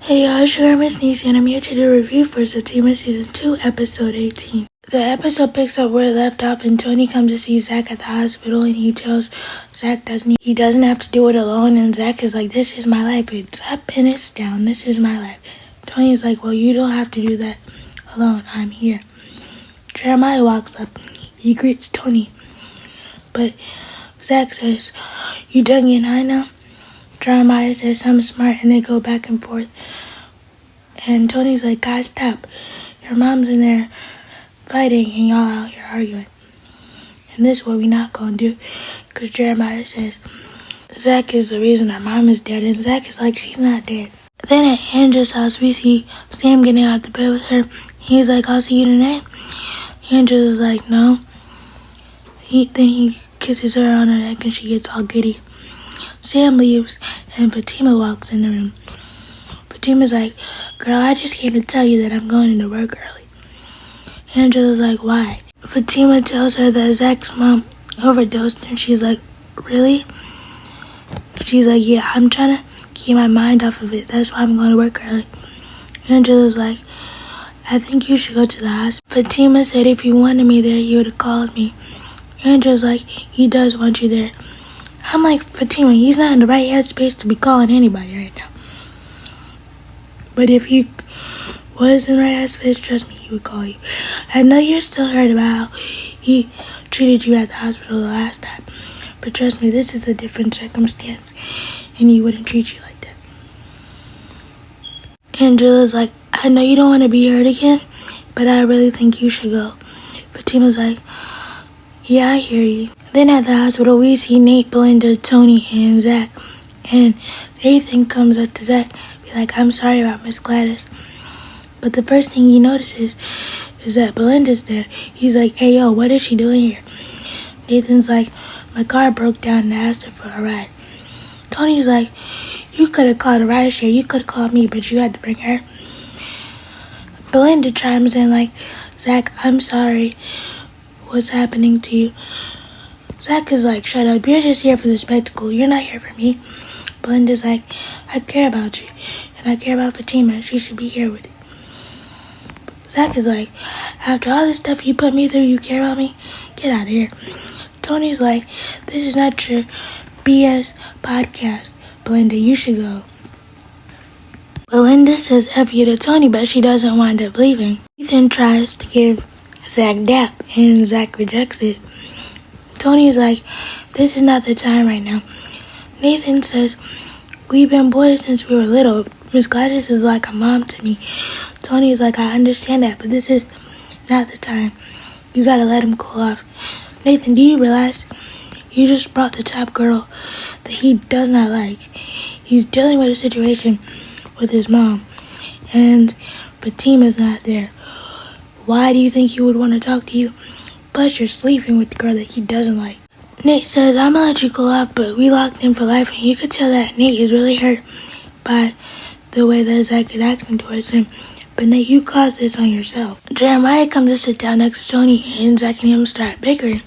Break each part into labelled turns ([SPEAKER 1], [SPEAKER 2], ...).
[SPEAKER 1] Hey y'all, it's your girl Missniecytv, and I'm here to do a review for Zatima Season 2, Episode 18. The episode picks up where it left off, and Tony comes to see Zach at the hospital, and he tells Zach he doesn't have to do it alone, and Zach is like, this is my life, it's up and it's down, this is my life. Tony's like, well, you don't have to do that alone, I'm here. Jeremiah walks up, he greets Tony, but Zach says, you done getting high now? Jeremiah says something smart, and they go back and forth. And Tony's like, guys, stop. Your mom's in there fighting, and y'all out here arguing. And this is what we not gonna do. Because Jeremiah says, Zach is the reason our mom is dead. And Zach is like, she's not dead. Then at Angela's house, we see Sam getting out of the bed with her. He's like, I'll see you tonight. Angela's like, no. Then he kisses her on her neck, and she gets all giddy. Sam leaves, and Fatima walks in the room. Fatima's like, girl, I just came to tell you that I'm going into work early. Angela's like, why? Fatima tells her that Zach's mom overdosed, and she's like, really? She's like, yeah, I'm trying to keep my mind off of it. That's why I'm going to work early. Angela's like, I think you should go to the hospital. Fatima said if you wanted me there, you would have called me. Angela's like, he does want you there. I'm like, Fatima, he's not in the right headspace to be calling anybody right now. But if he was in the right headspace, trust me, he would call you. I know you're still hurt about how he treated you at the hospital the last time. But trust me, this is a different circumstance, and he wouldn't treat you like that. Angela's like, I know you don't want to be hurt again, but I really think you should go. Fatima's like, yeah, I hear you. Then at the hospital, we see Nate, Belinda, Tony, and Zach. And Nathan comes up to Zach, be like, I'm sorry about Miss Gladys. But the first thing he notices is that Belinda's there. He's like, hey, yo, what is she doing here? Nathan's like, my car broke down and I asked her for a ride. Tony's like, you could have called a ride share. You could have called me, but you had to bring her. Belinda chimes in like, Zach, I'm sorry. What's happening to you? Zach is like, shut up, you're just here for the spectacle, you're not here for me. Belinda's like, I care about you, and I care about Fatima, she should be here with you. Zach is like, after all this stuff you put me through, you care about me? Get out of here. Tony's like, this is not your BS podcast, Belinda, you should go. Belinda says F you to Tony, but she doesn't wind up leaving. Ethan tries to give Zach dap, and Zach rejects it. Tony's like, this is not the time right now. Nathan says, we've been boys since we were little. Miss Gladys is like a mom to me. Tony's like, I understand that, but this is not the time. You gotta let him cool off. Nathan, do you realize you just brought the top girl that he does not like? He's dealing with a situation with his mom, and Fatima's not there. Why do you think he would want to talk to you? Plus, you're sleeping with the girl that he doesn't like. Nate says, I'm gonna let you go out, but we locked in for life, and you could tell that Nate is really hurt by the way that Zach is acting towards him. But Nate, you caused this on yourself. Jeremiah comes to sit down next to Tony, and Zach and him start bickering.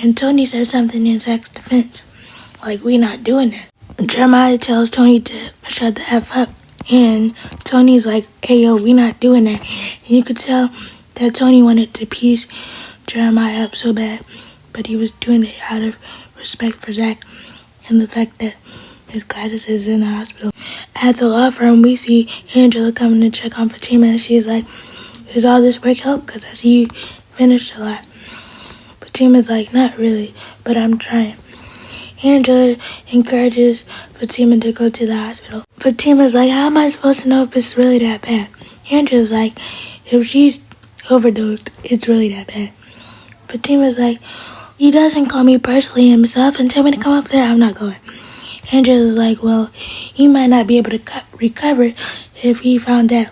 [SPEAKER 1] And Tony says something in Zach's defense, like, we not doing that. Jeremiah tells Tony to shut the F up, and Tony's like, hey, yo, we not doing that. And you could tell that Tony wanted to piece Jeremiah up so bad, but he was doing it out of respect for Zach and the fact that Miss Gladys is in the hospital. At the law firm, we see Angela coming to check on Fatima, and she's like, is all this work help? Because I see you finished a lot. Fatima's like, not really, but I'm trying. Angela encourages Fatima to go to the hospital. Fatima's like, how am I supposed to know if it's really that bad? Angela's like, if she's overdosed, it's really that bad. Fatima's like, he doesn't call me personally himself and tell me to come up there, I'm not going. Angela's like, well, he might not be able to recover if he found out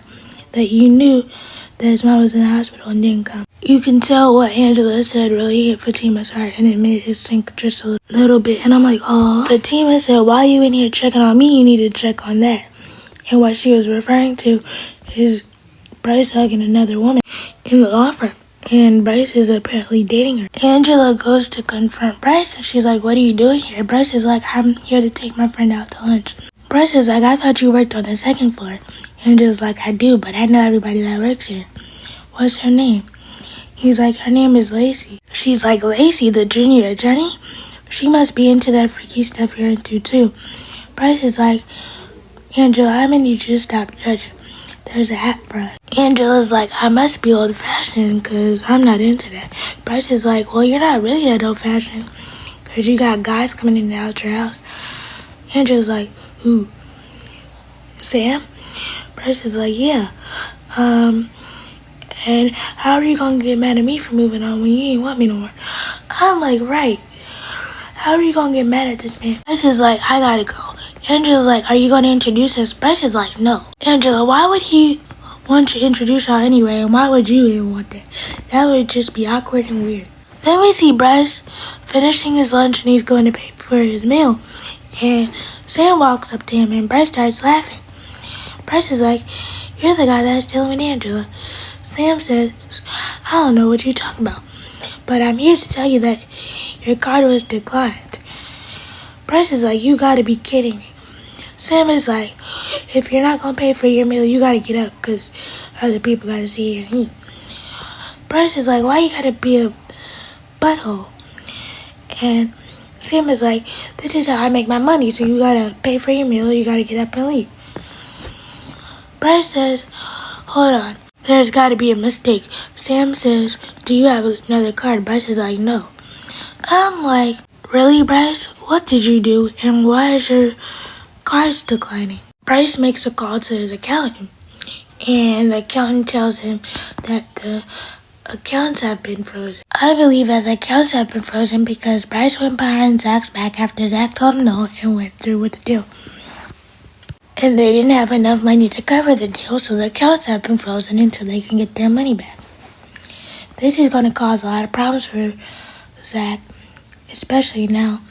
[SPEAKER 1] that you knew that his mom was in the hospital and didn't come. You can tell what Angela said really hit Fatima's heart, and it made it sink just a little bit. And I'm like, oh. Fatima said, while you in here checking on me, you need to check on that. And what she was referring to is Bryce hugging another woman in the law firm. And Bryce is apparently dating her. Angela goes to confront Bryce, and she's like, what are you doing here? Bryce is like, I'm here to take my friend out to lunch. Bryce is like, I thought you worked on the second floor. Angela's like, I do, but I know everybody that works here. What's her name? He's like, her name is Lacey. She's like, Lacey, the junior attorney? She must be into that freaky stuff you're into, too. Bryce is like, Angela, I'm gonna need you to stop judging. There's a hat for us. Angela's like, I must be old-fashioned because I'm not into that. Bryce is like, well, you're not really that old-fashioned because you got guys coming in and out your house. Angela's like, who? Sam? Bryce is like, yeah. And how are you gonna get mad at me for moving on when you ain't want me no more? I'm like, right. How are you gonna get mad at this man? Bryce is like, I gotta go. Angela's like, are you gonna introduce us? Bryce is like, no. Angela, why would he want to introduce y'all anyway? And why would you even want that? That would just be awkward and weird. Then we see Bryce finishing his lunch and he's going to pay for his meal. And Sam walks up to him and Bryce starts laughing. Bryce is like, you're the guy that's dealing with Angela. Sam says, I don't know what you're talking about, but I'm here to tell you that your card was declined. Bryce is like, you gotta be kidding me. Sam is like, if you're not gonna pay for your meal, you gotta get up because other people gotta see you and eat. Bryce is like, why you gotta be a butthole? And Sam is like, this is how I make my money, so you gotta pay for your meal, you gotta get up and leave. Bryce says, hold on, there's gotta be a mistake. Sam says, do you have another card? Bryce is like, no. I'm like, really, Bryce? What did you do, and why is your card's declining? Bryce makes a call to his accountant, and the accountant tells him that the accounts have been frozen. I believe that the accounts have been frozen because Bryce went behind Zach's back after Zach told him no and went through with the deal. And they didn't have enough money to cover the deal, so the accounts have been frozen until they can get their money back. This is going to cause a lot of problems for Zach, especially now.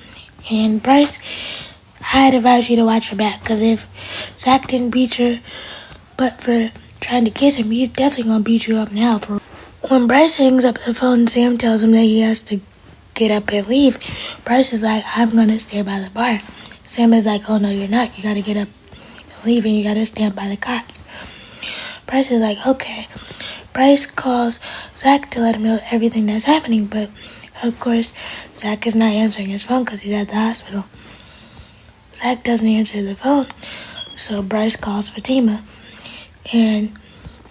[SPEAKER 1] And Bryce, I'd advise you to watch your back, because if Zach didn't beat you, but for trying to kiss him, he's definitely going to beat you up now. When Bryce hangs up the phone, Sam tells him that he has to get up and leave. Bryce is like, I'm going to stay by the bar. Sam is like, oh no, you're not. You got to get up and leave, and you got to stand by the cot. Bryce is like, okay. Bryce calls Zach to let him know everything that's happening, but of course, Zach is not answering his phone because he's at the hospital. Zach doesn't answer the phone, so Bryce calls Fatima, and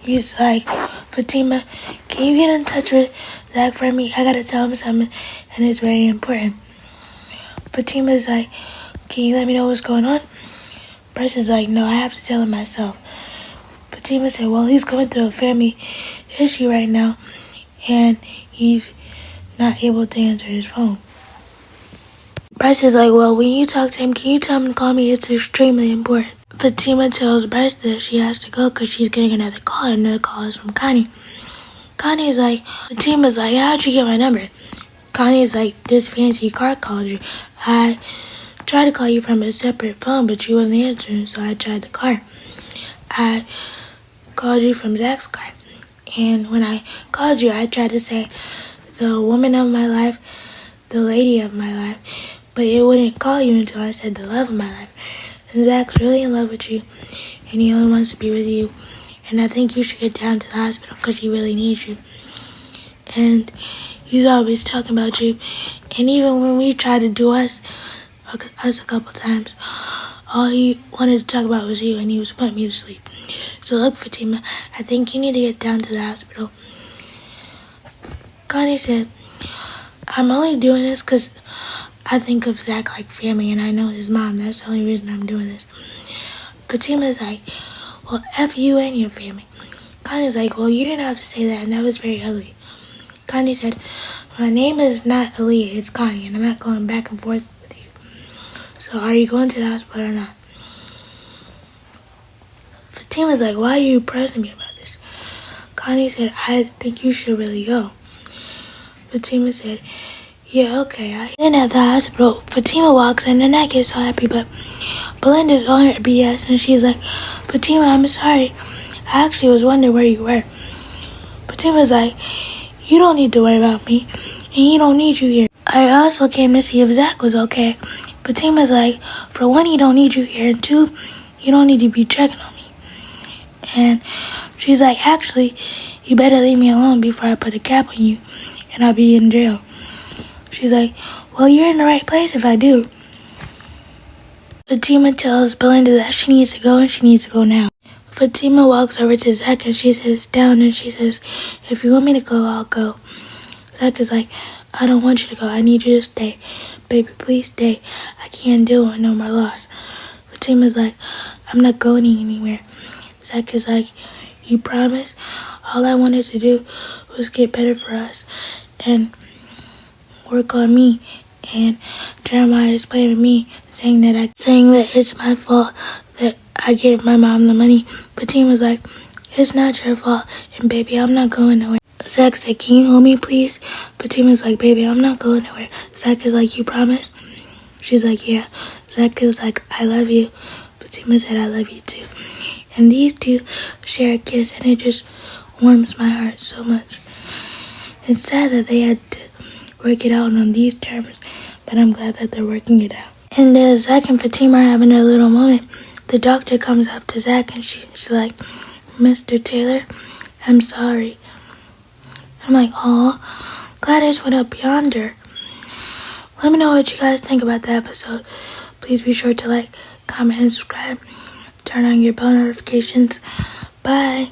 [SPEAKER 1] he's like, Fatima, can you get in touch with Zach for me? I gotta tell him something, and it's very important. Fatima's like, can you let me know what's going on? Bryce is like, no, I have to tell him myself. Fatima said, well, he's going through a family issue right now, and he's not able to answer his phone. Bryce is like, well, when you talk to him, can you tell him to call me? It's extremely important. Fatima tells Bryce that she has to go because she's getting another call, and another call is from Connie. Connie's like, Fatima's like, how'd you get my number? Connie's like, this fancy car called you. I tried to call you from a separate phone, but you wasn't answering, so I tried the car. I called you from Zach's car, and when I called you, I tried to say the woman of my life, the lady of my life, but it wouldn't call you until I said the love of my life. And Zach's really in love with you, and he only wants to be with you, and I think you should get down to the hospital because he really needs you. And he's always talking about you, and even when we tried to do us a couple times, all he wanted to talk about was you, and he was putting me to sleep. So look, Fatima, I think you need to get down to the hospital. Connie said, I'm only doing this because I think of Zach like family, and I know his mom. That's the only reason I'm doing this. Fatima's like, well, F you and your family. Connie's like, well, you didn't have to say that, and that was very ugly. Connie said, my name is not Aaliyah, it's Connie, and I'm not going back and forth with you. So are you going to the hospital or not? Fatima's like, why are you pressing me about this? Connie said, I think you should really go. Fatima said, yeah, okay. Then at the hospital, Fatima walks in, and I get so happy, but Belinda's on her BS, and she's like, Fatima, I'm sorry. I actually was wondering where you were. Fatima's like, you don't need to worry about me, and you don't need you here. I also came to see if Zach was okay. Fatima's like, for one, he don't need you here, and two, you don't need to be checking on me. And she's like, actually, you better leave me alone before I put a cap on you, and I'll be in jail. She's like, well, you're in the right place if I do. Fatima tells Belinda that she needs to go, and she needs to go now. Fatima walks over to Zach, and she sits down, and she says, if you want me to go, I'll go. Zach is like, I don't want you to go. I need you to stay. Baby, please stay. I can't deal with no more loss. Fatima's like, I'm not going anywhere. Zach is like, you promise? All I wanted to do was get better for us and work on me. And Jeremiah is blaming me, saying that it's my fault that I gave my mom the money. Fatima's like, it's not your fault, and baby, I'm not going nowhere. Zach said, can you hold me, please? Fatima's like, baby, I'm not going nowhere. Zach is like, you promise? She's like, yeah. Zach is like, I love you. Fatima said, I love you too. And these two share a kiss, and it just warms my heart so much. It's sad that they had to work it out on these terms, but I'm glad that they're working it out. And as Zach and Fatima are having a little moment, the doctor comes up to Zach, and she's like, Mr. Taylor, I'm sorry. I'm like, aw, Gladys went up yonder. Let me know what you guys think about the episode. Please be sure to like, comment, and subscribe. Turn on your bell notifications. Bye.